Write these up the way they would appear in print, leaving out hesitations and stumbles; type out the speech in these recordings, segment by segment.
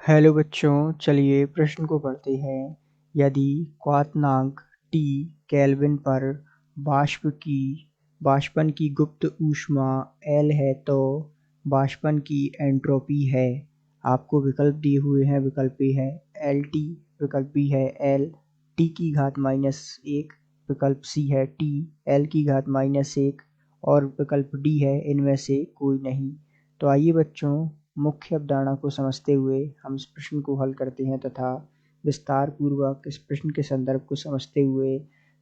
Hello बच्चों, चलिए प्रश्न को पढ़ते हैं। यदि क्वथनांक T केल्विन पर बाष्पन की गुप्त ऊष्मा L है तो बाष्पन की एंट्रोपी है। आपको विकल्प दिए हुए हैं। विकल्प ए है LT, विकल्प बी है L T की घात -1, विकल्प सी है T L की घात -1 और विकल्प डी है इनमें से कोई नहीं। तो आइए बच्चों, मुख्य अवधारणा को समझते हुए हम इस प्रश्न को हल करते हैं तथा विस्तार पूर्वक इस प्रश्न के संदर्भ को समझते हुए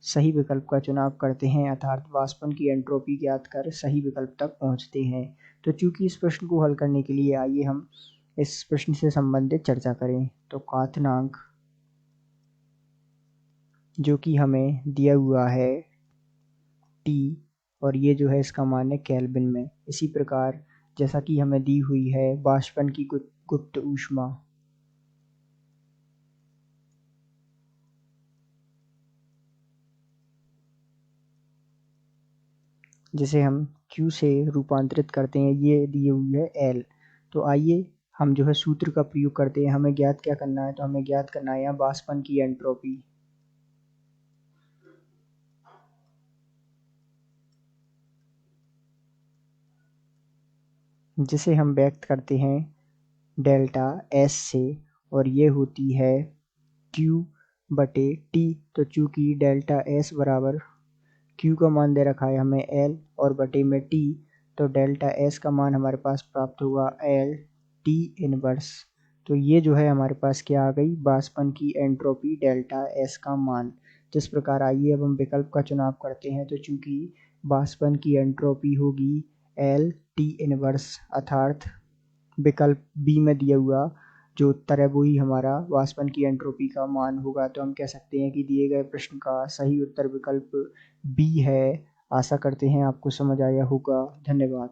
सही विकल्प का चुनाव करते हैं, अर्थात वाष्पन की एंट्रोपी ज्ञात कर सही विकल्प तक पहुंचते हैं। तो चूंकि इस प्रश्न को हल करने के लिए आइए हम इस प्रश्न से संबंधित चर्चा करें। तो क्वथनांक जो कि हमें दिया हुआ है T, और ये जो है इसका मान है केल्विन में। इसी प्रकार जैसा कि हमें दी हुई है बाष्पन की गुप्त ऊष्मा, जिसे हम Q से रूपांतरित करते हैं, ये दी हुई है L। तो आइए हम जो है सूत्र का प्रयोग करते हैं। हमें ज्ञात क्या करना है? तो हमें ज्ञात करना है यहाँ बाष्पन की एंट्रोपी, जिसे हम व्यक्त करते हैं डेल्टा S से, और ये होती है Q बटे T। तो चूंकि डेल्टा S बराबर Q का मान दे रखा है हमें L और बटे में T, तो डेल्टा S का मान हमारे पास प्राप्त हुआ L T इनवर्स। तो ये जो है हमारे पास क्या आ गई? बाष्पन की एंट्रोपी डेल्टा S का मान। जिस प्रकार आइए अब हम विकल्प का चुनाव करते हैं। तो चूंकि बाष्पन की एंट्रोपी होगी L T इनवर्स, अर्थात विकल्प बी में दिया हुआ जो उत्तर है वही हमारा वाष्पन की एंट्रोपी का मान होगा। तो हम कह सकते हैं कि दिए गए प्रश्न का सही उत्तर विकल्प बी है। आशा करते हैं आपको समझ आया होगा। धन्यवाद।